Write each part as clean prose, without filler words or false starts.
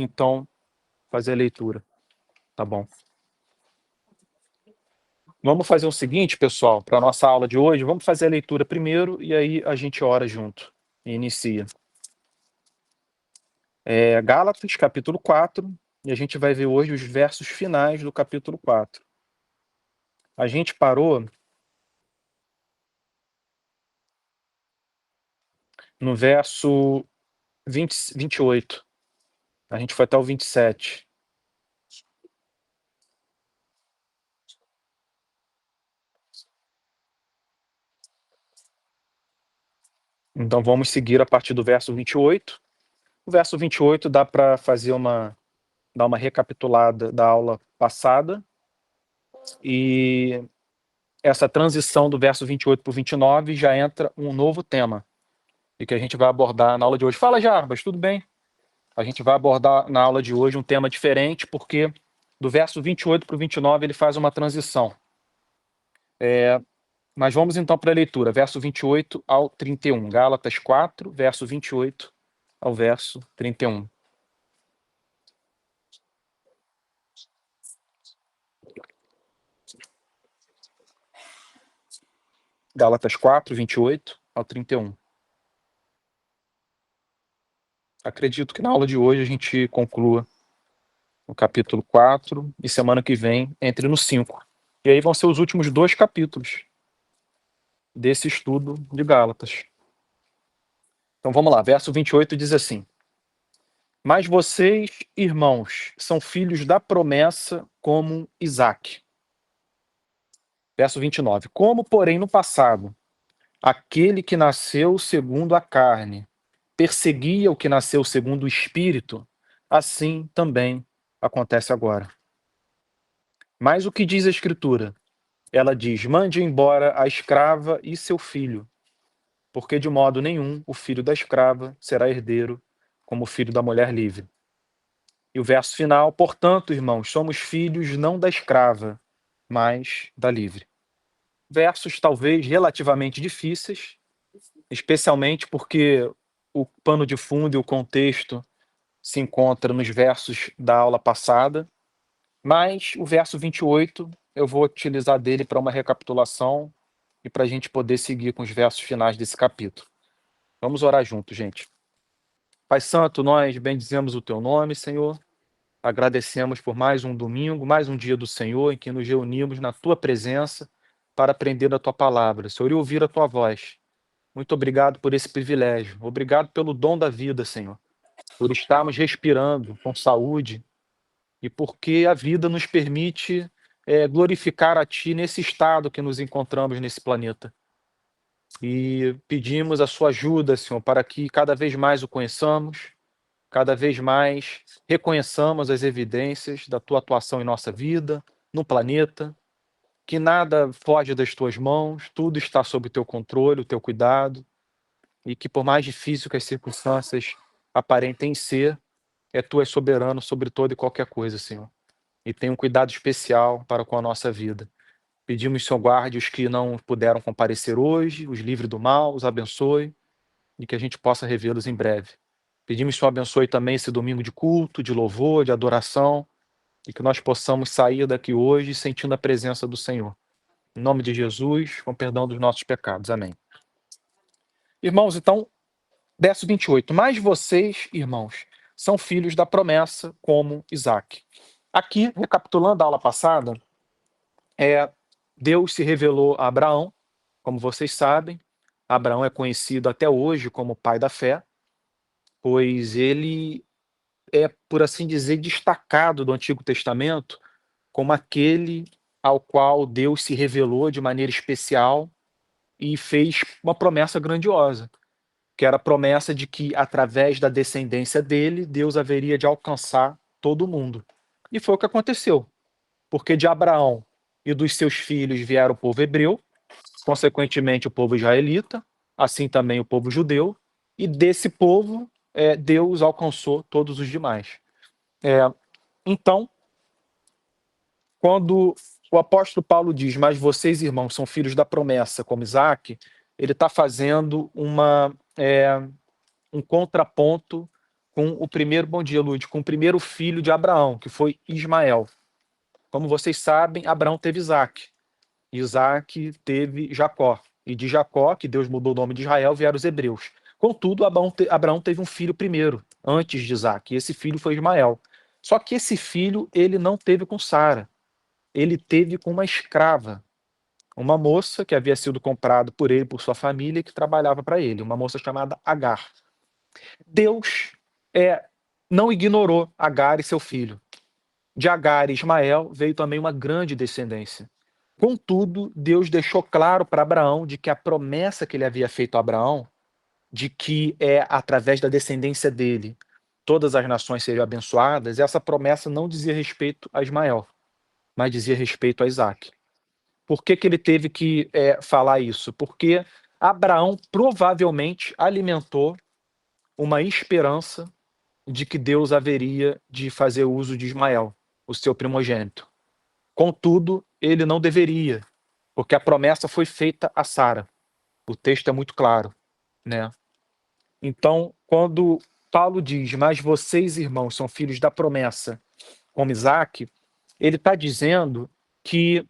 então fazer a leitura, tá bom? Vamos fazer o seguinte, pessoal, para a nossa aula de hoje, vamos fazer a leitura primeiro e aí a gente ora junto e inicia. Gálatas, capítulo 4, e a gente vai ver hoje os versos finais do capítulo 4. A gente parou no verso 28. A gente foi até o 27. Então vamos seguir a partir do verso 28. O verso 28 dá para fazer dar uma recapitulada da aula passada. E essa transição do verso 28 para o 29 já entra um novo tema, e que a gente vai abordar na aula de hoje. Fala, Jarbas, tudo bem? A gente vai abordar na aula de hoje um tema diferente, porque do verso 28 para o 29 ele faz uma transição. Mas vamos então para a leitura, verso 28 ao 31. Gálatas 4, verso 28 ao verso 31. Gálatas 4, 28 ao 31. Acredito que na aula de hoje a gente conclua o capítulo 4 e semana que vem entre no 5. E aí vão ser os últimos 2 capítulos desse estudo de Gálatas. Então vamos lá, verso 28 diz assim: Mas vocês, irmãos, são filhos da promessa como Isaque. Verso 29. Como, porém, no passado, aquele que nasceu segundo a carne perseguia o que nasceu segundo o Espírito, assim também acontece agora. Mas o que diz a Escritura? Ela diz: mande embora a escrava e seu filho, porque de modo nenhum o filho da escrava será herdeiro como o filho da mulher livre. E o verso final: portanto, irmãos, somos filhos não da escrava, mas da livre. Versos talvez relativamente difíceis, especialmente porque o pano de fundo e o contexto se encontra nos versos da aula passada, mas o verso 28 eu vou utilizar dele para uma recapitulação e para a gente poder seguir com os versos finais desse capítulo. Vamos orar juntos, gente. Pai Santo, nós bendizemos o teu nome, Senhor. Agradecemos por mais um domingo, mais um dia do Senhor, em que nos reunimos na tua presença para aprender a tua palavra, Senhor, e ouvir a tua voz. Muito obrigado por esse privilégio. Obrigado pelo dom da vida, Senhor, por estarmos respirando com saúde e porque a vida nos permite glorificar a Ti nesse estado que nos encontramos nesse planeta. E pedimos a sua ajuda, Senhor, para que cada vez mais o conheçamos, cada vez mais reconheçamos as evidências da tua atuação em nossa vida, no planeta, que nada foge das tuas mãos, tudo está sob o teu controle, o teu cuidado, e que por mais difícil que as circunstâncias aparentem ser, tu és soberano sobre toda e qualquer coisa, Senhor. E tem um cuidado especial para com a nossa vida. Pedimos, Senhor, guarde os que não puderam comparecer hoje, os livre do mal, os abençoe, e que a gente possa revê-los em breve. Pedimos, Senhor, abençoe também esse domingo de culto, de louvor, de adoração, e que nós possamos sair daqui hoje sentindo a presença do Senhor. Em nome de Jesus, com perdão dos nossos pecados. Amém. Irmãos, então, verso 28. Mas vocês, irmãos, são filhos da promessa como Isaque. Aqui, recapitulando a aula passada, Deus se revelou a Abraão, como vocês sabem. Abraão é conhecido até hoje como pai da fé, pois ele é, por assim dizer, destacado do Antigo Testamento como aquele ao qual Deus se revelou de maneira especial e fez uma promessa grandiosa, que era a promessa de que, através da descendência dele, Deus haveria de alcançar todo mundo. E foi o que aconteceu, porque de Abraão e dos seus filhos vieram o povo hebreu, consequentemente o povo israelita, assim também o povo judeu, e desse povo Deus alcançou todos os demais. Então, quando o apóstolo Paulo diz, mas vocês, irmãos, são filhos da promessa, como Isaque, ele está fazendo um contraponto com o primeiro, bom dia, Lud, com o primeiro filho de Abraão, que foi Ismael. Como vocês sabem, Abraão teve Isaac. Isaac teve Jacó. E de Jacó, que Deus mudou o nome de Israel, vieram os hebreus. Contudo, Abraão teve um filho primeiro, antes de Isaac. E esse filho foi Ismael. Só que esse filho, ele não teve com Sara. Ele teve com uma escrava. Uma moça que havia sido comprada por ele, por sua família, que trabalhava para ele. Uma moça chamada Agar. Deus não ignorou Agar e seu filho. De Agar e Ismael veio também uma grande descendência. Contudo, Deus deixou claro para Abraão de que a promessa que ele havia feito a Abraão, de que através da descendência dele todas as nações seriam abençoadas, essa promessa não dizia respeito a Ismael, mas dizia respeito a Isaac. Por que ele teve que falar isso? Porque Abraão provavelmente alimentou uma esperança de que Deus haveria de fazer uso de Ismael, o seu primogênito. Contudo, ele não deveria, porque a promessa foi feita a Sara. O texto é muito claro, né? Então, quando Paulo diz, mas vocês, irmãos, são filhos da promessa, como Isaac, ele está dizendo que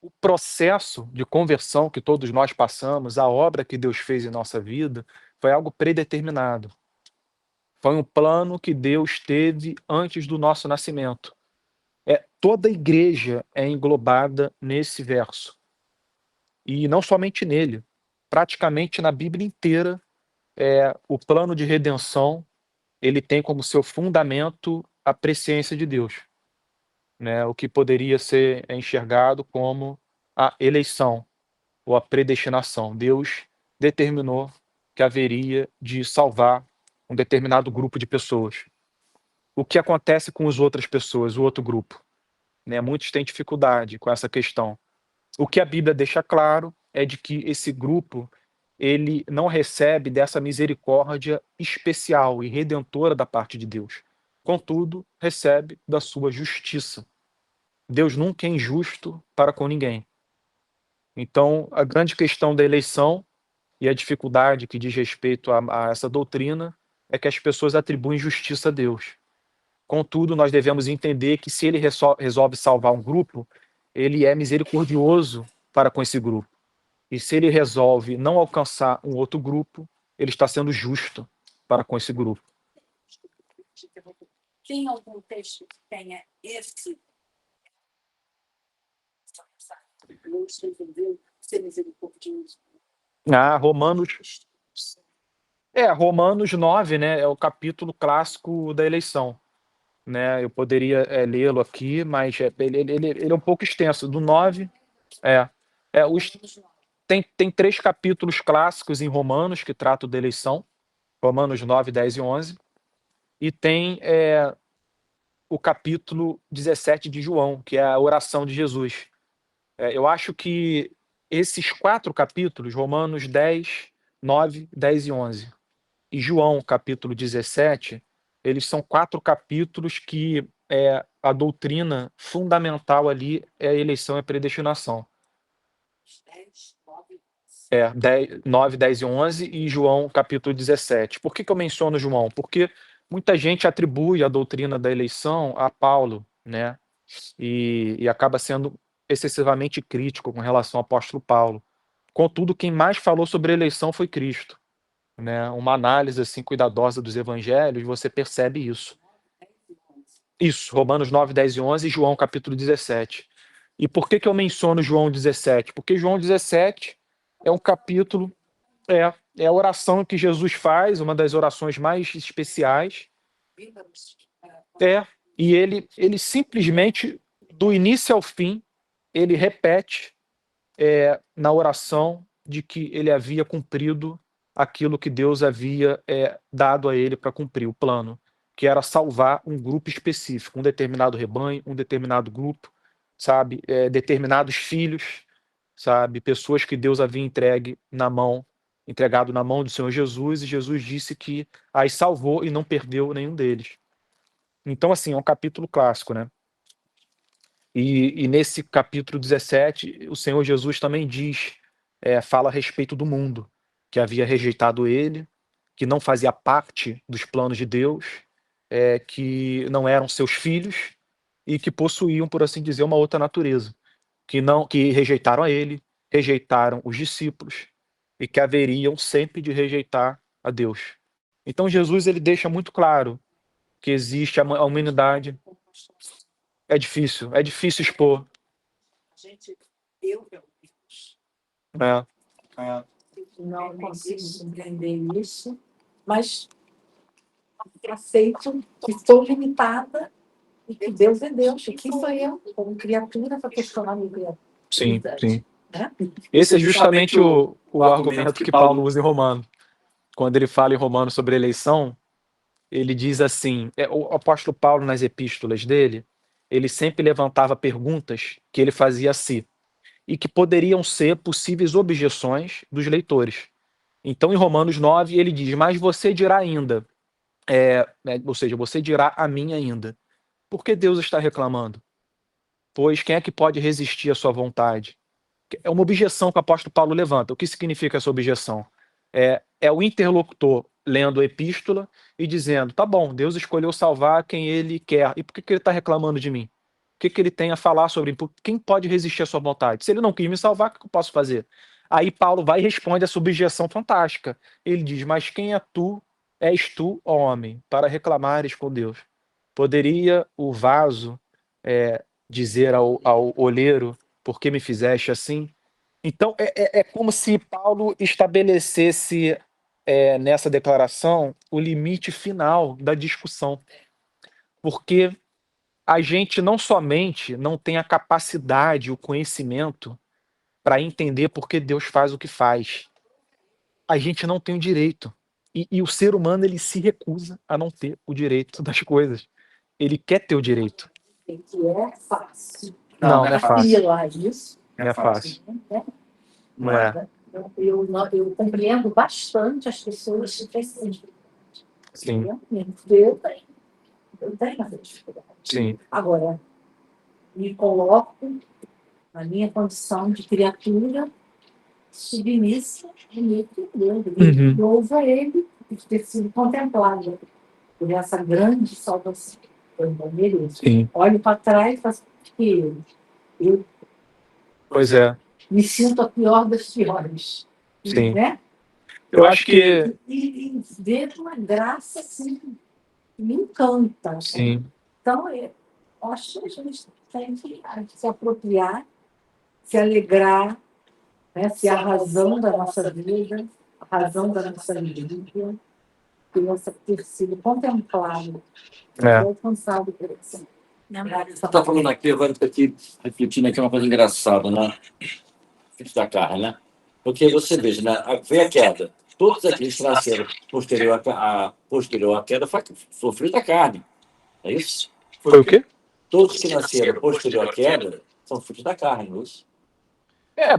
o processo de conversão que todos nós passamos, a obra que Deus fez em nossa vida, foi algo predeterminado. Foi um plano que Deus teve antes do nosso nascimento. Toda a igreja é englobada nesse verso. E não somente nele. Praticamente na Bíblia inteira, o plano de redenção, ele tem como seu fundamento a presciência de Deus, né? O que poderia ser enxergado como a eleição ou a predestinação. Deus determinou que haveria de salvar um determinado grupo de pessoas. O que acontece com as outras pessoas, o outro grupo? Né? Muitos têm dificuldade com essa questão. O que a Bíblia deixa claro é de que esse grupo ele não recebe dessa misericórdia especial e redentora da parte de Deus. Contudo, recebe da sua justiça. Deus nunca é injusto para com ninguém. Então, a grande questão da eleição e a dificuldade que diz respeito a essa doutrina é que as pessoas atribuem justiça a Deus. Contudo, nós devemos entender que se ele resolve salvar um grupo, ele é misericordioso para com esse grupo. E se ele resolve não alcançar um outro grupo, ele está sendo justo para com esse grupo. Tem algum texto que tenha esse? Ser misericordioso. Romanos 9, né, é o capítulo clássico da eleição. Né? Eu poderia lê-lo aqui, mas ele é um pouco extenso. Do 9, tem 3 capítulos clássicos em Romanos que tratam da eleição, Romanos 9, 10 e 11, e tem o capítulo 17 de João, que é a oração de Jesus. Eu acho que esses 4 capítulos, Romanos 10, 9, 10 e 11, e João, capítulo 17, eles são 4 capítulos que a doutrina fundamental ali é a eleição e a predestinação. 9, 10 e 11 e João, capítulo 17. Por que eu menciono João? Porque muita gente atribui a doutrina da eleição a Paulo, né? E acaba sendo excessivamente crítico com relação ao apóstolo Paulo. Contudo, quem mais falou sobre a eleição foi Cristo. Né? Uma análise assim cuidadosa dos evangelhos, você percebe isso. Isso, Romanos 9, 10 e 11 e João capítulo 17. E por que eu menciono João 17? Porque João 17 é um capítulo, é a oração que Jesus faz, uma das orações mais especiais. E ele simplesmente, do início ao fim, ele repete na oração de que ele havia cumprido aquilo que Deus havia dado a ele para cumprir o plano, que era salvar um grupo específico, um determinado rebanho, um determinado grupo, sabe, determinados filhos, sabe, pessoas que Deus havia entregado na mão do Senhor Jesus, e Jesus disse que as salvou e não perdeu nenhum deles. Então, assim, é um capítulo clássico, né? E nesse capítulo 17, o Senhor Jesus também diz, fala a respeito do mundo, que havia rejeitado ele, que não fazia parte dos planos de Deus, que não eram seus filhos e que possuíam, por assim dizer, uma outra natureza, que rejeitaram a ele, rejeitaram os discípulos e que haveriam sempre de rejeitar a Deus. Então Jesus ele deixa muito claro que existe a humanidade. É difícil expor. Eu É, não consigo compreender isso, mas aceito que estou limitada e que Deus é Deus. E quem sou eu, como criatura, para questionar a minha criatura? sim, sim. Né? Esse é justamente o argumento que Paulo usa em Romano. Quando ele fala em Romano sobre eleição, ele diz assim, o apóstolo Paulo nas epístolas dele, ele sempre levantava perguntas que ele fazia a si, e que poderiam ser possíveis objeções dos leitores. Então, em Romanos 9, ele diz, mas você dirá ainda, ou seja, você dirá a mim ainda. Por que Deus está reclamando? Pois quem é que pode resistir à sua vontade? É uma objeção que o apóstolo Paulo levanta. O que significa essa objeção? É o interlocutor lendo a epístola e dizendo, tá bom, Deus escolheu salvar quem ele quer. E por que ele está reclamando de mim? O que ele tem a falar sobre quem pode resistir à sua vontade? Se ele não quis me salvar, o que eu posso fazer? Aí Paulo vai e responde essa objeção fantástica. Ele diz, mas quem é tu, és tu, ó homem, para reclamares com Deus? Poderia o vaso dizer ao olheiro, por que me fizeste assim? Então, é como se Paulo estabelecesse nessa declaração o limite final da discussão. Porque a gente não somente não tem a capacidade, o conhecimento para entender por que Deus faz o que faz. A gente não tem o direito. E o ser humano ele se recusa a não ter o direito das coisas. Ele quer ter o direito. Que é fácil. Não é fácil. Lá isso. Não é fácil. Não é. Eu compreendo bastante as pessoas que precisam de Sim. Eu tenho essa dificuldade. Sim. Agora, me coloco na minha condição de criatura submissa e me Deus. Uhum. Louvo a Ele por ter sido contemplado por essa grande salvação. Eu não mereço. Sim. Olho para trás e faço que eu Pois é. me sinto a pior das piores. Sim. Né? Eu acho que. E vejo uma graça assim, que me encanta. Sim. Então, eu acho que a gente tem que se apropriar, se alegrar, né? Se a razão da nossa vida, a razão da nossa vida, ter sido contemplado, alcançado por isso. Você está falando aqui, agora estou aqui refletindo aqui uma coisa engraçada, né? Filhos da carne, né? Porque você veja, né? Veio a queda. Todos aqueles que nasceram posterior à queda foram filhos da carne. É isso? Foi o quê? Todos que nasceram posterior à queda são filhos da carne, não é isso?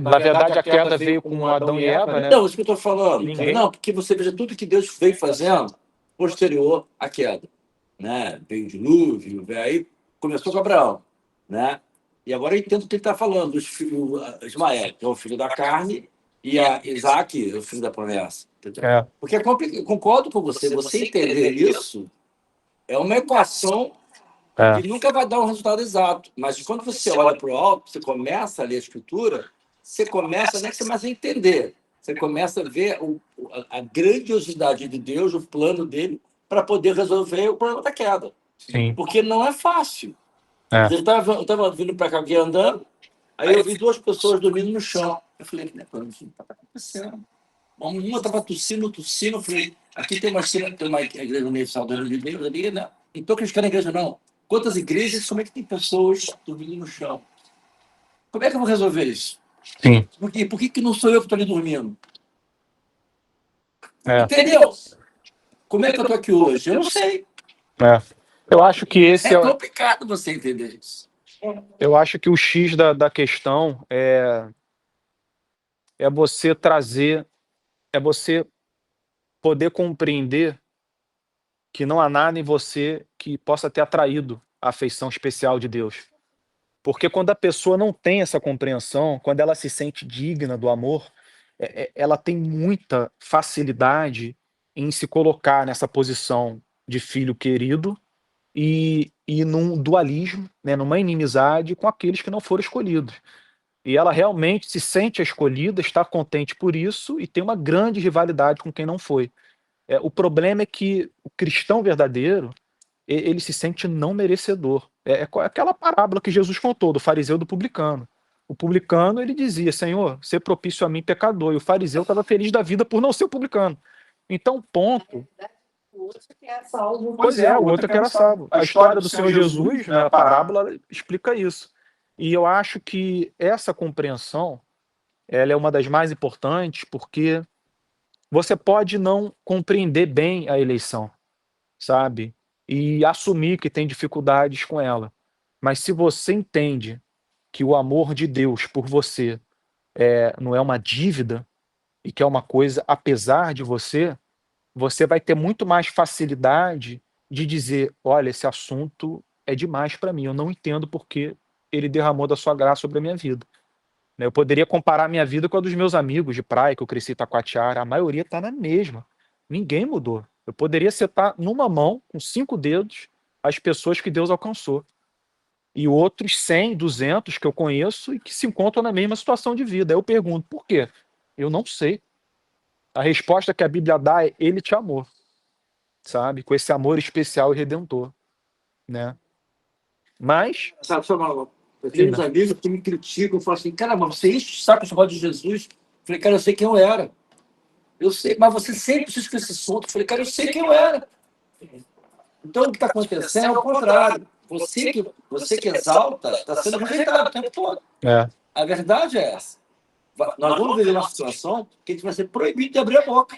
Na verdade, a queda veio com Adão e Eva, né? Não, isso que eu estou falando. Ninguém. Não, porque você veja tudo que Deus veio fazendo posterior à queda. Né? Veio o dilúvio, aí começou com Abraão. Né? E agora eu entendo o que ele está falando. Ismael, que é o filho da carne, e a Isaac, o filho da promessa. Porque é complicado. Concordo com você. Você entender isso é uma equação que nunca vai dar um resultado exato. Mas quando você olha para o alto, você começa a ler a escritura, você começa a entender. Você começa a ver a grandiosidade de Deus, o plano dele, para poder resolver o problema da queda. Sim. Porque não é fácil. Eu estava vindo para cá aqui andando, aí eu vi duas pessoas dormindo no chão. Eu falei, o que está acontecendo? Uma estava tossindo. Eu falei, aqui tem uma igreja universal de Deus ali, né? Não estou criticando a igreja, não. Quantas igrejas, como é que tem pessoas dormindo no chão? Como é que eu vou resolver isso? Sim. Por que não sou eu que estou ali dormindo? É. Entendeu? Como é que eu estou aqui hoje? Eu não sei. Eu acho que esse É complicado você entender isso. Eu acho que o X da questão é você trazer, é você poder compreender que não há nada em você que possa ter atraído a afeição especial de Deus. Porque quando a pessoa não tem essa compreensão, quando ela se sente digna do amor, ela tem muita facilidade em se colocar nessa posição de filho querido e num dualismo, né, numa inimizade com aqueles que não foram escolhidos. E ela realmente se sente a escolhida, está contente por isso e tem uma grande rivalidade com quem não foi. O problema é que o cristão verdadeiro, ele se sente não merecedor. Aquela parábola que Jesus contou do fariseu e do publicano. O publicano, ele dizia: Senhor, ser propício a mim, pecador. E o fariseu estava feliz da vida por não ser o publicano. Então, ponto. O outro que é salvo. Pois é, o outro é que era salvo. A história do Senhor Jesus, né, a parábola, explica isso. E eu acho que essa compreensão, ela é uma das mais importantes, porque você pode não compreender bem a eleição, sabe? E assumir que tem dificuldades com ela. Mas se você entende que o amor de Deus por você não é uma dívida e que é uma coisa apesar de você, você vai ter muito mais facilidade de dizer: olha, esse assunto é demais para mim, eu não entendo porque ele derramou da sua graça sobre a minha vida. Né, eu poderia comparar minha vida com a dos meus amigos de praia, que eu cresci em Taquatiara, a maioria está na mesma. Ninguém mudou. Eu poderia citar numa mão, com 5 dedos, as pessoas que Deus alcançou. E outros 100, 200 que eu conheço e que se encontram na mesma situação de vida. Aí eu pergunto: por quê? Eu não sei. A resposta que a Bíblia dá é: ele te amou, sabe? Com esse amor especial e redentor, né? Mas, Sabe, eu tenho uns amigos que me criticam, falam assim: caramba, você enche o saco de falar de Jesus? Eu falei: cara, eu sei quem eu era. Eu sei, mas você sempre se esquece esse assunto. Eu falei: cara, eu sei quem eu era. Então, o que está acontecendo é o contrário. Você que exalta está sendo rejeitado o tempo todo. A verdade é essa. Nós vamos viver uma situação que a gente vai ser proibido de abrir a boca.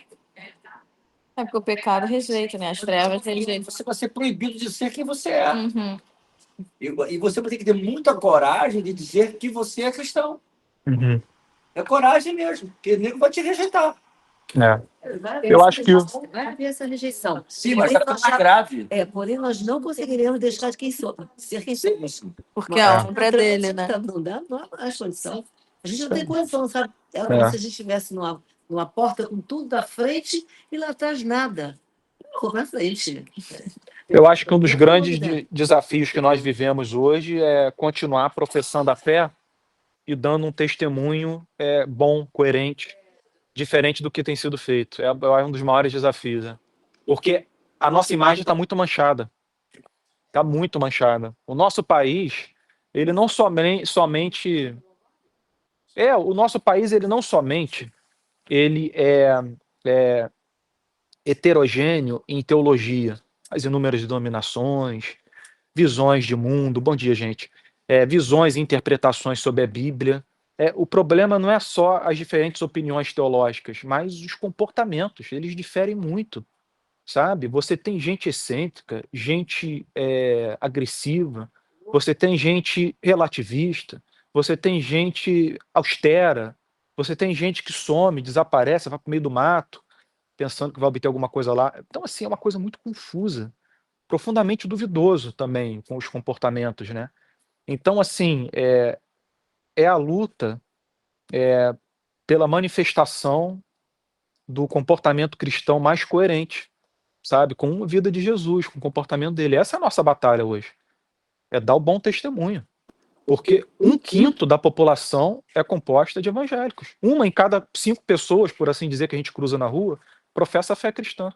É porque o pecado rejeita, né? As trevas rejeitam. Você vai ser proibido de ser quem você é. Uhum. E você vai ter que ter muita coragem de dizer que você é cristão. uhum, É coragem mesmo, porque o nego vai te rejeitar. eu acho que Vai haver essa rejeição. Sim, mas está ficando mais grave. Porém, nós não conseguiremos deixar de quem somos, ser quem somos. Porque a obra é dele, né? Não dá, não há mais condição. A gente não tem condição, sabe? É como se a gente estivesse numa porta com tudo da frente e lá atrás nada. Não, na frente. Eu acho que um dos grandes desafios que nós vivemos hoje é continuar professando a fé e dando um testemunho bom, coerente, diferente do que tem sido feito. É um dos maiores desafios. Né? Porque a nossa imagem está muito manchada. Está muito manchada. O nosso país, ele não somente... o nosso país, ele não somente ele é heterogêneo em teologia, as inúmeras denominações, visões de mundo, bom dia, gente, visões e interpretações sobre a Bíblia. O problema não é só as diferentes opiniões teológicas, mas os comportamentos, eles diferem muito, sabe? Você tem gente excêntrica, gente agressiva, você tem gente relativista, você tem gente austera, você tem gente que some, desaparece, vai para o meio do mato, pensando que vai obter alguma coisa lá. Então, assim, é uma coisa muito confusa, profundamente duvidoso também com os comportamentos, né? Então, assim, é a luta pela manifestação do comportamento cristão mais coerente, sabe? Com a vida de Jesus, com o comportamento dele. Essa é a nossa batalha hoje. É dar o bom testemunho. Porque 1/5 da população é composta de evangélicos. 1 em cada 5 pessoas, por assim dizer, que a gente cruza na rua, professa a fé cristã.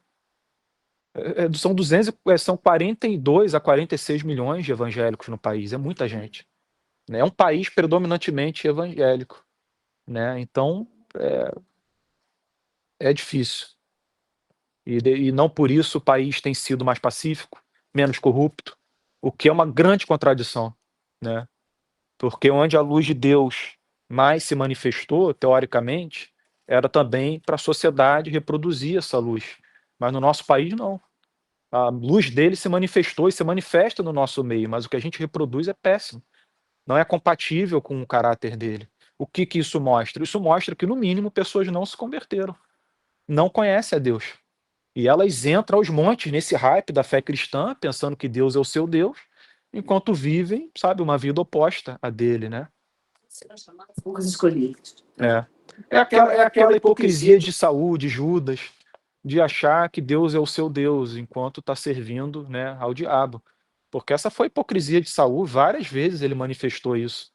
São 42 a 46 milhões de evangélicos no país. É muita gente. Né? É um país predominantemente evangélico. Né? Então, é difícil. E não por isso o país tem sido mais pacífico, menos corrupto, o que é uma grande contradição. Né? Porque onde a luz de Deus mais se manifestou, teoricamente, era também para a sociedade reproduzir essa luz. Mas no nosso país, não. A luz dele se manifestou e se manifesta no nosso meio, mas o que a gente reproduz é péssimo. Não é compatível com o caráter dele. O que isso mostra? Isso mostra que, no mínimo, pessoas não se converteram, não conhecem a Deus. E elas entram aos montes nesse hype da fé cristã, pensando que Deus é o seu Deus, enquanto vivem, sabe, uma vida oposta à dele, né? Poucos escolhidos. É aquela hipocrisia de Saul, de Judas, de achar que Deus é o seu Deus, enquanto está servindo, né, ao diabo. Porque essa foi a hipocrisia de Saul, várias vezes ele manifestou isso.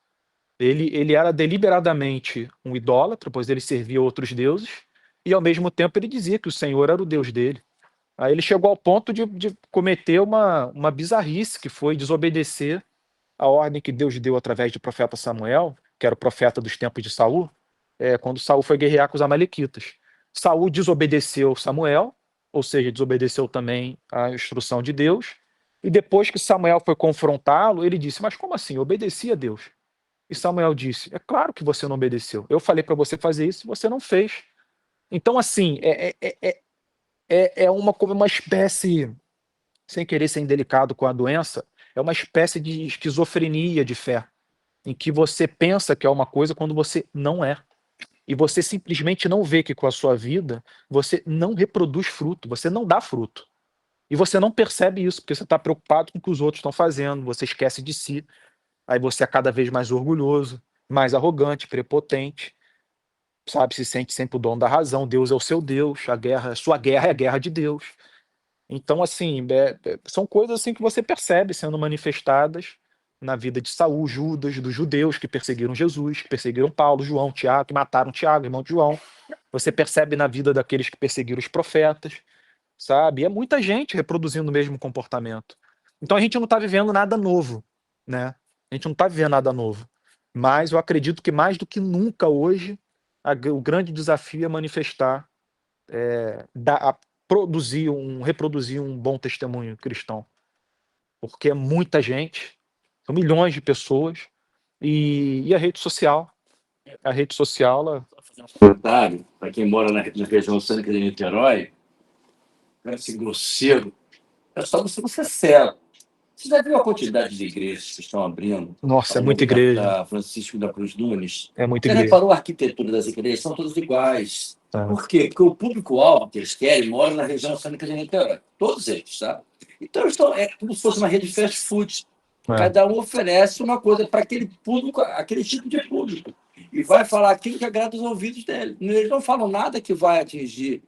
Ele era deliberadamente um idólatra, pois ele servia outros deuses, e ao mesmo tempo ele dizia que o Senhor era o Deus dele. Aí ele chegou ao ponto de cometer uma bizarrice, que foi desobedecer a ordem que Deus deu através do profeta Samuel, que era o profeta dos tempos de Saul, quando Saul foi guerrear com os amalequitas. Saul desobedeceu Samuel, ou seja, desobedeceu também a instrução de Deus, e depois que Samuel foi confrontá-lo, ele disse: mas como assim? Eu obedeci a Deus. E Samuel disse: é claro que você não obedeceu. Eu falei para você fazer isso e você não fez. Então, assim, como uma espécie, sem querer ser indelicado com a doença, é uma espécie de esquizofrenia de fé, em que você pensa que é uma coisa quando você não é. E você simplesmente não vê que com a sua vida você não reproduz fruto, você não dá fruto. E você não percebe isso, porque você está preocupado com o que os outros estão fazendo, você esquece de si. Aí você é cada vez mais orgulhoso, mais arrogante, prepotente, sabe? Se sente sempre o dono da razão. Deus é o seu Deus, sua guerra é a guerra de Deus. Então, assim, são coisas assim que você percebe sendo manifestadas na vida de Saul, Judas, dos judeus que perseguiram Jesus, que perseguiram Paulo, João, Tiago, que mataram Tiago, irmão de João. Você percebe na vida daqueles que perseguiram os profetas, sabe? E é muita gente reproduzindo o mesmo comportamento. Então a gente não está vivendo nada novo, né? A gente não está vivendo nada novo. Mas eu acredito que mais do que nunca hoje, o grande desafio é manifestar, reproduzir um bom testemunho cristão. Porque é muita gente, são milhões de pessoas, e a rede social, ela... Comentário, para quem mora na região oceânica de Niterói, parece grosseiro. É só você ser cego. Você já viu a quantidade de igrejas que estão abrindo? Nossa, é Ao muita longo igreja. Da Francisco da Cruz Nunes. É muita Você igreja. reparou a arquitetura das igrejas? São todas iguais. É. Por quê? Porque o público-alvo que eles querem mora na região oceânica de Niterói. Todos eles, tá? Então, é como se fosse uma rede de fast food. Cada um oferece uma coisa para aquele público, aquele tipo de público. E vai falar aquilo que agrada os ouvidos dele. Eles não falam nada que vai atingir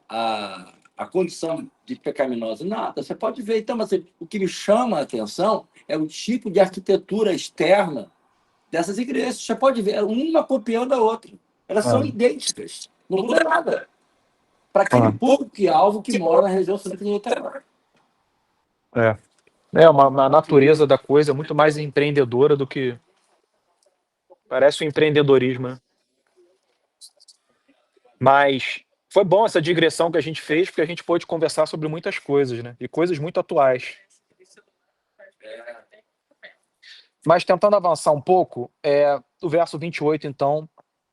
a condição de pecaminosa. Nada. Você pode ver. Então, mas o que me chama a atenção é o tipo de arquitetura externa dessas igrejas. Você pode ver, uma copiando a outra. Elas são idênticas. Não muda nada. Para aquele público-alvo que mora na região central de Niterói. Uma natureza da coisa muito mais empreendedora do que... Parece um empreendedorismo, né? Mas foi bom essa digressão que a gente fez, porque a gente pôde conversar sobre muitas coisas, né? E coisas muito atuais. Mas tentando avançar um pouco, o verso 28, então,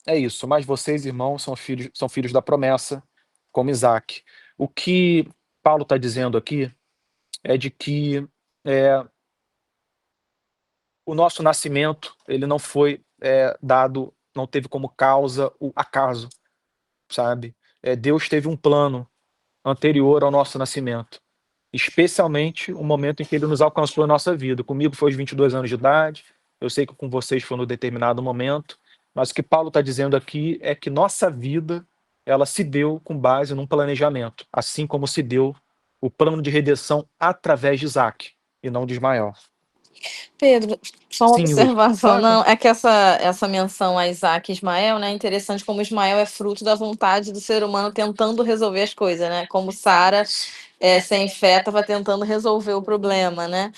é isso. Mas vocês, irmãos, são filhos da promessa, como Isaac. O que Paulo está dizendo aqui é de que o nosso nascimento, ele não foi dado, não teve como causa o acaso, sabe? Deus teve um plano anterior ao nosso nascimento, especialmente o momento em que ele nos alcançou a nossa vida. Comigo foi aos 22 anos de idade, eu sei que com vocês foi no determinado momento, mas o que Paulo está dizendo aqui é que nossa vida, ela se deu com base num planejamento, assim como se deu o plano de redenção através de Isaac, e não de Ismael. Pedro, só uma Sim, Luz. observação, não, é que essa menção a Isaac e Ismael, né, é interessante como Ismael é fruto da vontade do ser humano tentando resolver as coisas, né, como Sara, sem fé, estava tentando resolver o problema, né,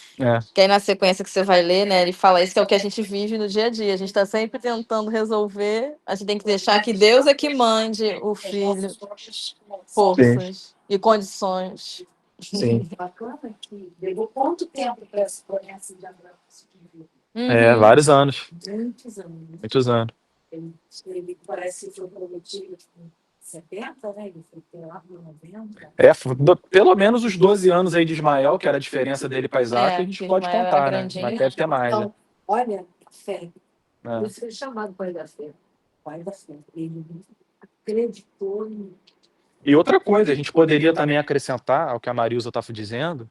que aí na sequência que você vai ler, né, ele fala isso que é o que a gente vive no dia a dia, a gente está sempre tentando resolver, a gente tem que deixar que Deus é que mande o filho, forças e condições. Sim. Bacana que levou quanto tempo para essa promessa de Abraão se cumprir? Vários anos. Muitos anos. Muitos anos. Ele parece que foi prometido em 70, né? Ele foi lá por 90. Pelo menos os 12 anos aí de Ismael, que era a diferença dele para Isaac, a gente pode Ismael era contar, né? grandinho. Mas deve ter mais. Então, olha, a fé. É. Por isso ele é chamado pai da fé. Pai da fé. Ele acreditou em... E outra coisa, a gente poderia também acrescentar ao que a Marilza estava dizendo,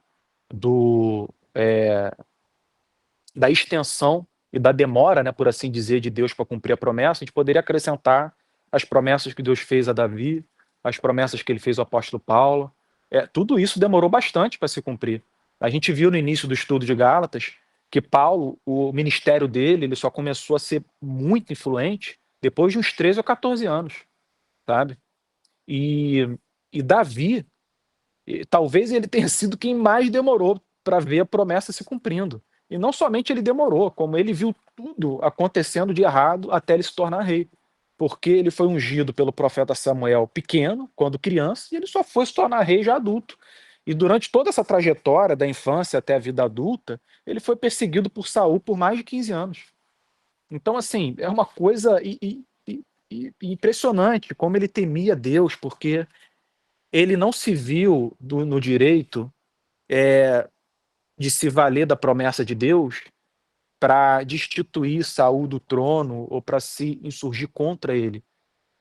da extensão e da demora, né, por assim dizer, de Deus para cumprir a promessa. A gente poderia acrescentar as promessas que Deus fez a Davi, as promessas que ele fez ao apóstolo Paulo. Tudo isso demorou bastante para se cumprir. A gente viu no início do estudo de Gálatas que Paulo, o ministério dele, ele só começou a ser muito influente depois de uns 13 ou 14 anos, sabe? E Davi, talvez ele tenha sido quem mais demorou para ver a promessa se cumprindo. E não somente ele demorou, como ele viu tudo acontecendo de errado até ele se tornar rei. Porque ele foi ungido pelo profeta Samuel pequeno, quando criança, e ele só foi se tornar rei já adulto. E durante toda essa trajetória da infância até a vida adulta, ele foi perseguido por Saul por mais de 15 anos. Então, assim, é uma coisa impressionante como ele temia Deus, porque ele não se viu no direito de se valer da promessa de Deus para destituir Saul do trono ou para se insurgir contra ele.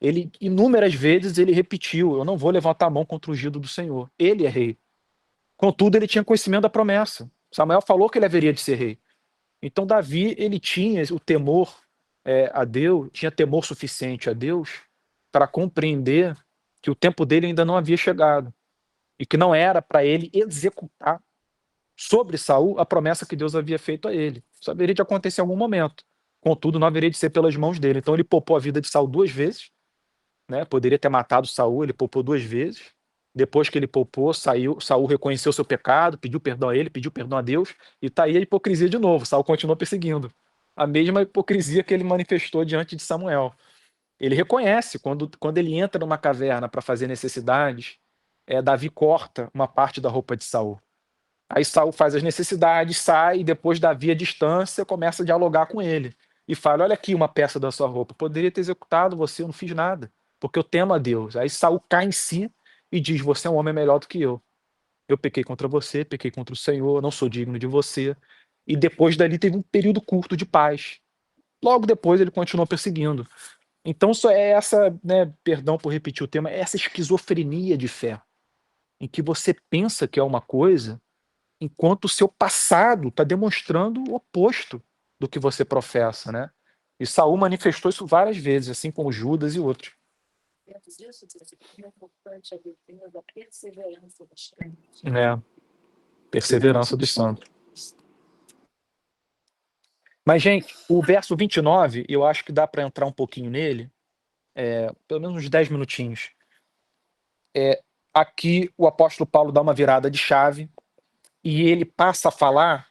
Ele, inúmeras vezes, ele repetiu: eu não vou levantar a mão contra o ungido do Senhor. Ele é rei. Contudo, ele tinha conhecimento da promessa. Samuel falou que ele haveria de ser rei. Então, Davi, ele tinha o temor a Deus, tinha temor suficiente a Deus para compreender que o tempo dele ainda não havia chegado e que não era para ele executar sobre Saul a promessa que Deus havia feito a ele. Isso haveria de acontecer em algum momento. Contudo, não haveria de ser pelas mãos dele. Então, ele poupou a vida de Saul 2 vezes, né? Poderia ter matado Saul, ele poupou 2 vezes. Depois que ele poupou, Saul reconheceu seu pecado, pediu perdão a ele, pediu perdão a Deus, e está aí a hipocrisia de novo. Saul continua perseguindo. A mesma hipocrisia que ele manifestou diante de Samuel. Ele reconhece, quando ele entra numa caverna para fazer necessidades, Davi corta uma parte da roupa de Saul. Aí Saul faz as necessidades, sai, e depois Davi, à distância, começa a dialogar com ele. E fala: olha aqui uma peça da sua roupa, poderia ter executado você, eu não fiz nada, porque eu temo a Deus. Aí Saul cai em si e diz: você é um homem melhor do que eu. Eu pequei contra você, pequei contra o Senhor, não sou digno de você. E depois dali teve um período curto de paz. Logo depois ele continuou perseguindo. Então isso é essa, né, perdão por repetir o tema, é essa esquizofrenia de fé, em que você pensa que é uma coisa, enquanto o seu passado está demonstrando o oposto do que você professa, né? E Saul manifestou isso várias vezes, assim como Judas e outros. Dentro disso, é importante a doutrina da perseverança dos crentes. Perseverança dos santos. Mas, gente, o verso 29, eu acho que dá para entrar um pouquinho nele, pelo menos uns 10 minutinhos. Aqui o apóstolo Paulo dá uma virada de chave e ele passa a falar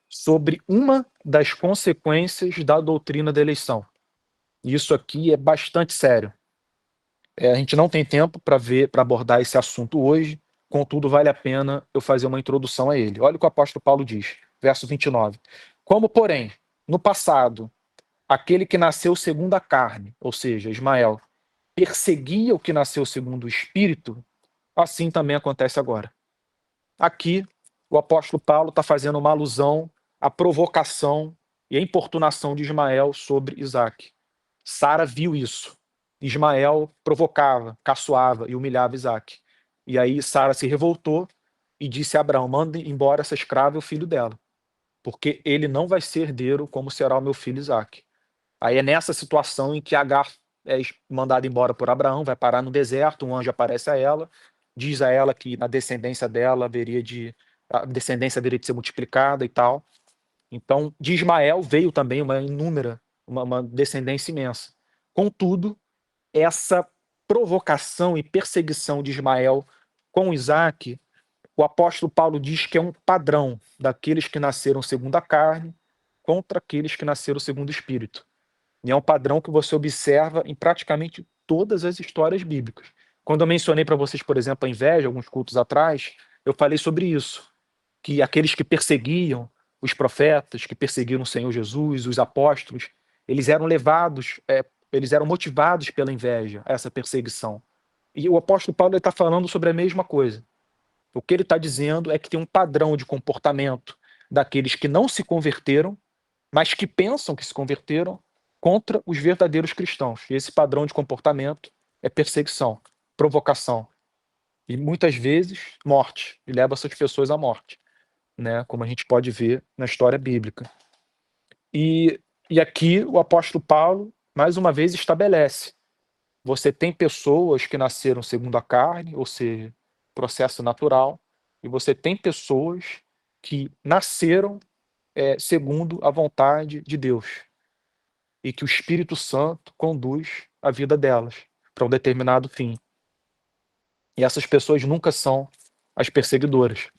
sobre uma das consequências da doutrina da eleição. E isso aqui é bastante sério. A gente não tem tempo para abordar esse assunto hoje, contudo vale a pena eu fazer uma introdução a ele. Olha o que o apóstolo Paulo diz, verso 29. Como, porém, no passado, aquele que nasceu segundo a carne, ou seja, Ismael, perseguia o que nasceu segundo o Espírito, assim também acontece agora. Aqui, o apóstolo Paulo está fazendo uma alusão à provocação e à importunação de Ismael sobre Isaque. Sara viu isso. Ismael provocava, caçoava e humilhava Isaque. E aí Sara se revoltou e disse a Abraão: manda embora essa escrava e o filho dela, porque ele não vai ser herdeiro como será o meu filho Isaque. Aí é nessa situação em que Agar é mandada embora por Abraão, vai parar no deserto, um anjo aparece a ela, diz a ela que na descendência dela a descendência haveria de ser multiplicada e tal. Então, de Ismael veio também uma descendência imensa. Contudo, essa provocação e perseguição de Ismael com Isaque, o apóstolo Paulo diz que é um padrão daqueles que nasceram segundo a carne contra aqueles que nasceram segundo o Espírito. E é um padrão que você observa em praticamente todas as histórias bíblicas. Quando eu mencionei para vocês, por exemplo, a inveja, alguns cultos atrás, eu falei sobre isso, que aqueles que perseguiam os profetas, que perseguiram o Senhor Jesus, os apóstolos, eles eram eles eram motivados pela inveja, essa perseguição. E o apóstolo Paulo está falando sobre a mesma coisa. O que ele está dizendo é que tem um padrão de comportamento daqueles que não se converteram, mas que pensam que se converteram, contra os verdadeiros cristãos. E esse padrão de comportamento é perseguição, provocação e muitas vezes morte, e leva essas pessoas à morte, né? Como a gente pode ver na história bíblica. E aqui o apóstolo Paulo mais uma vez estabelece você tem pessoas que nasceram segundo a carne, ou seja, processo natural, e você tem pessoas que nasceram segundo a vontade de Deus, e que o Espírito Santo conduz a vida delas para um determinado fim. E essas pessoas nunca são as perseguidoras,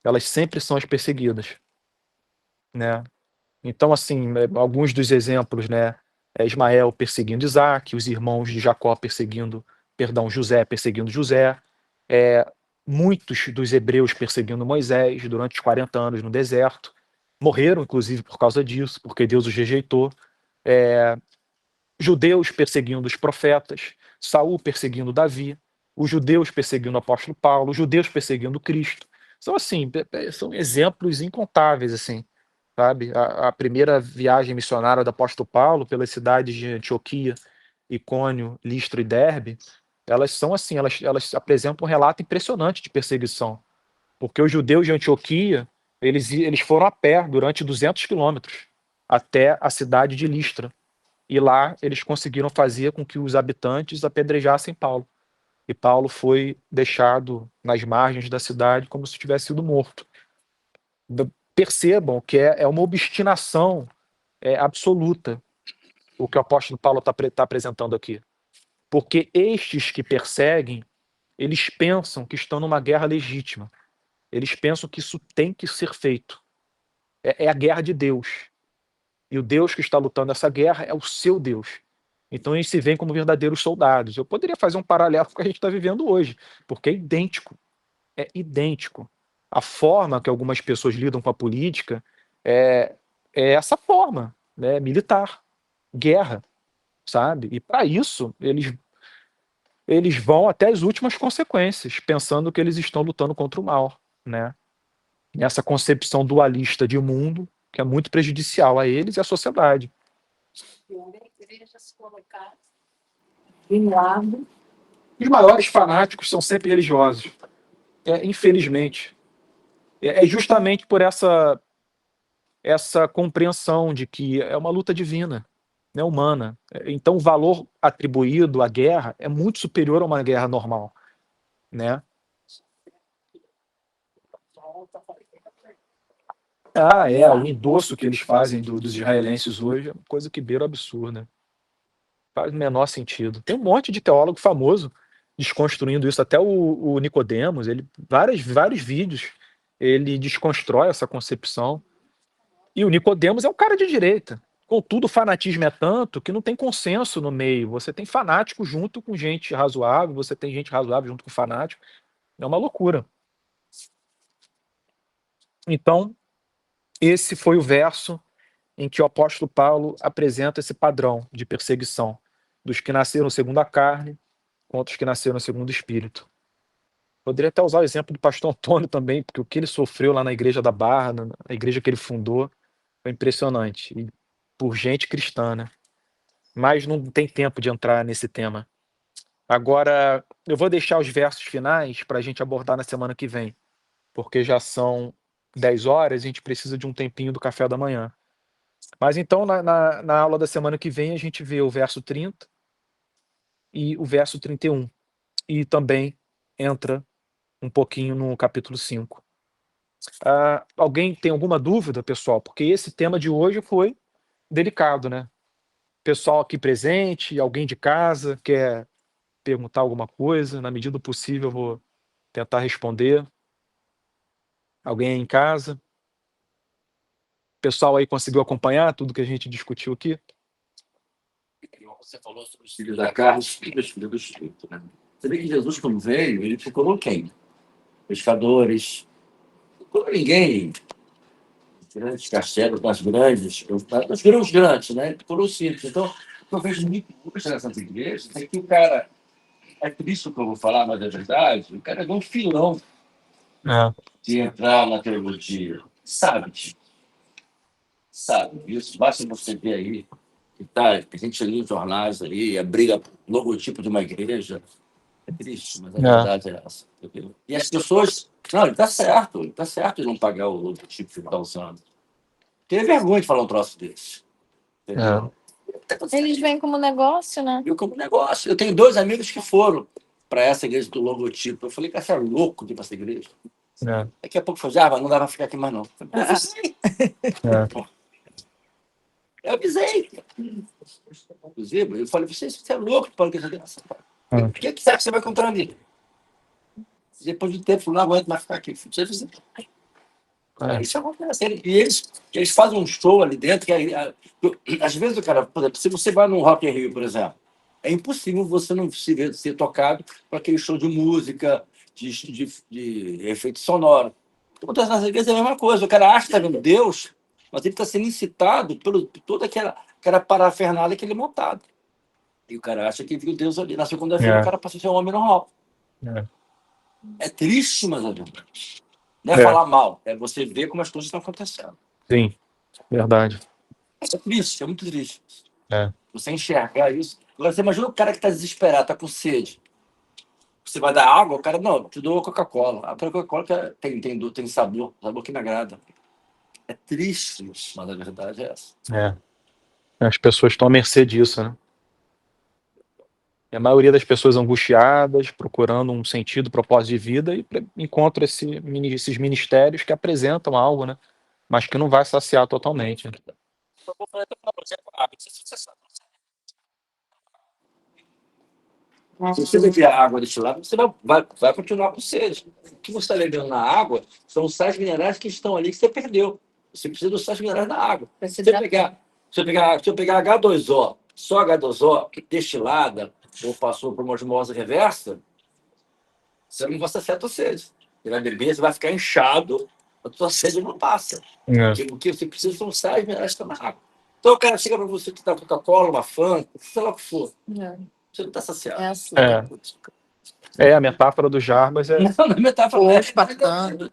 elas sempre são as perseguidas, né? Então, assim, alguns dos exemplos, né, Ismael perseguindo Isaac, os irmãos de Jacó José perseguindo José, muitos dos hebreus perseguindo Moisés durante os 40 anos no deserto, morreram, inclusive, por causa disso, porque Deus os rejeitou. Judeus perseguindo os profetas, Saul perseguindo Davi, os judeus perseguindo o apóstolo Paulo, os judeus perseguindo Cristo. São, assim, são exemplos incontáveis, assim, sabe? A primeira viagem missionária do apóstolo Paulo pelas cidades de Antioquia, Icônio, Listra e Derbe, elas são assim, elas apresentam um relato impressionante de perseguição, porque os judeus de Antioquia, eles foram a pé durante 200 quilômetros até a cidade de Listra, e lá eles conseguiram fazer com que os habitantes apedrejassem Paulo, e Paulo foi deixado nas margens da cidade como se tivesse sido morto. Percebam que é uma obstinação absoluta o que o apóstolo Paulo está apresentando aqui. Porque estes que perseguem, eles pensam que estão numa guerra legítima. Eles pensam que isso tem que ser feito. É a guerra de Deus. E o Deus que está lutando essa guerra é o seu Deus. Então eles se veem como verdadeiros soldados. Eu poderia fazer um paralelo com o que a gente está vivendo hoje, porque é idêntico. É idêntico. A forma que algumas pessoas lidam com a política é essa forma, né, militar, guerra, sabe? E para isso eles vão até as últimas consequências, pensando que eles estão lutando contra o mal, né? Nessa concepção dualista de mundo que é muito prejudicial a eles e à sociedade. De um lado, Os maiores fanáticos são sempre religiosos, infelizmente. É justamente por essa compreensão de que é uma luta divina, né, humana. Então, o valor atribuído à guerra é muito superior a uma guerra normal, né? O endosso que eles fazem dos israelenses hoje é uma coisa que beira o absurdo, né? Faz o menor sentido. Tem um monte de teólogo famoso desconstruindo isso, até o Nicodemos, ele vários vídeos ele desconstrói essa concepção. E o Nicodemos é um cara de direita. Contudo, o fanatismo é tanto que não tem consenso no meio. Você tem fanático junto com gente razoável, você tem gente razoável junto com fanático. É uma loucura. Então, esse foi o verso em que o apóstolo Paulo apresenta esse padrão de perseguição dos que nasceram segundo a carne contra os que nasceram segundo o Espírito. Poderia até usar o exemplo do pastor Antônio também, porque o que ele sofreu lá na igreja da Barra, na igreja que ele fundou, foi impressionante. E por gente cristã, né? Mas não tem tempo de entrar nesse tema. Agora, eu vou deixar os versos finais para a gente abordar na semana que vem, porque já são 10 horas e a gente precisa de um tempinho do café da manhã. Mas então, na aula da semana que vem, a gente vê o verso 30 e o verso 31. E também entra um pouquinho no capítulo 5. Alguém tem alguma dúvida, pessoal? Porque esse tema de hoje foi delicado, né? Pessoal aqui presente, alguém de casa quer perguntar alguma coisa? Na medida do possível, eu vou tentar responder. Alguém aí em casa? O pessoal aí conseguiu acompanhar tudo que a gente discutiu aqui? Você falou sobre os filhos da carne e os filhos do Espírito, né? Você vê que Jesus, quando veio, ele procurou quem? Pescadores. Não procurou ninguém. Grandes castelos, das grandes, dos grãos grandes, né? Ele procurou os simples. Então, o que eu vejo muito hoje nessas igrejas é que o cara, é triste o que eu vou falar, mas é verdade, o cara é um filão de entrar na teologia. Sabe isso. Basta você ver aí que a gente ali nos jornais aí, a briga, logotipo de uma igreja. É triste, mas a verdade é essa. Entendeu? E as pessoas. Não, ele está certo de não pagar o logotipo que ele está usando. Tem vergonha de falar um troço desse. Entendeu? Eles vêm como negócio, né? Eu como negócio. Eu tenho 2 amigos que foram para essa igreja do logotipo. Eu falei, cara, você é louco de ir para essa igreja? É, Daqui a pouco eu falei, não dá para ficar aqui mais não. Eu falei, é, eu avisei. Inclusive, eu falei, você é louco, Paulo, que o que você acha que você vai encontrar ali? Depois de tempo, não aguento mais ficar aqui. Você é. isso acontece. Eles fazem um show ali dentro que às vezes o cara, por exemplo, se você vai num Rock in Rio, por exemplo, é impossível você não ser tocado por aquele show de música, de efeito sonoro. Acontece nas igrejas é a mesma coisa. O cara acha que está vendo Deus, mas ele está sendo incitado por toda aquela parafernália que ele é montado. E o cara acha que viu Deus ali. Na segunda-feira É. o cara passa a ser um homem normal. É. É triste, mas é verdade. Não é É. falar mal, é você ver como as coisas estão acontecendo. Sim, verdade. É triste, é muito triste. É. Você enxergar isso. Agora, você imagina o cara que está desesperado, está com sede. Você vai dar água, o cara, não, te dou Coca-Cola. A Coca-Cola tem sabor que me agrada. É triste, mas a verdade é essa. É. As pessoas estão à mercê disso, né? E a maioria das pessoas angustiadas, procurando um sentido, propósito de vida, e encontra esses ministérios que apresentam algo, né? Mas que não vai saciar totalmente. Né? Se você beber a água deste lado, você vai continuar com sede. O que você está bebendo na água são os sais minerais que estão ali que você perdeu. Você precisa dos sais minerais da água. Se eu pegar H2O, só H2O, destilada, ou passou por uma osmose reversa, você não vai saciar a tua sede. Você vai beber, você vai ficar inchado, a tua sede não passa. É. O que você precisa são sais minerais que estão na água. Então o cara chega para você que está com Coca-Cola, uma Fanta, sei lá o que for. Você não está saciado. É assim. A metáfora do Jarbas é. Não é metáfora. Ou É espartano.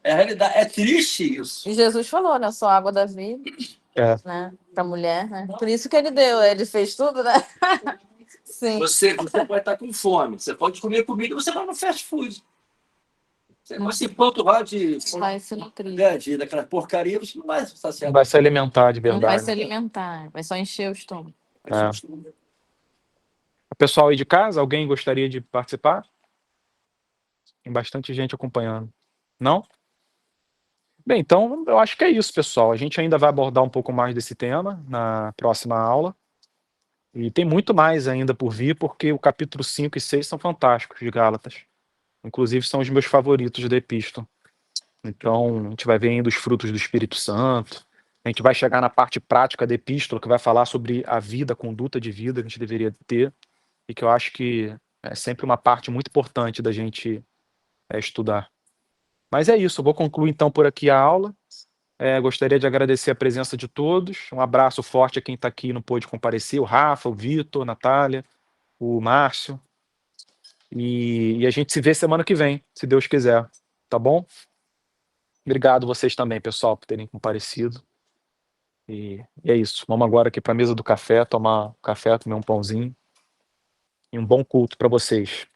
a realidade. É triste isso. E Jesus falou, né? Só água da vida, É. né? Pra mulher, né? Por isso que ele deu, ele fez tudo, né? Sim. Você pode estar com fome. Você pode comer comida, você vai no fast food. Você vai se panturrar Vai se nutrir. daquela porcaria, você não vai saciar. Vai se alimentar de Não vai verdade. se alimentar, vai só encher o estômago. É. O pessoal aí de casa, alguém gostaria de participar? Tem bastante gente acompanhando. Não? Bem, então eu acho que é isso, pessoal. A gente ainda vai abordar um pouco mais desse tema na próxima aula. E tem muito mais ainda por vir, porque o capítulo 5 e 6 são fantásticos de Gálatas. Inclusive são os meus favoritos da epístola. Então, a gente vai ver ainda os frutos do Espírito Santo. A gente vai chegar na parte prática da epístola, que vai falar sobre a vida, a conduta de vida que a gente deveria ter, e que eu acho que é sempre uma parte muito importante da gente estudar. Mas é isso, eu vou concluir então por aqui a aula. Gostaria de agradecer a presença de todos. Um abraço forte a quem está aqui e não pôde comparecer, o Rafa, o Vitor, a Natália, o Márcio. E a gente se vê semana que vem, se Deus quiser. Tá bom? Obrigado vocês também, pessoal, por terem comparecido. E é isso. Vamos agora aqui para a mesa do café, tomar um café, comer um pãozinho. E um bom culto para vocês.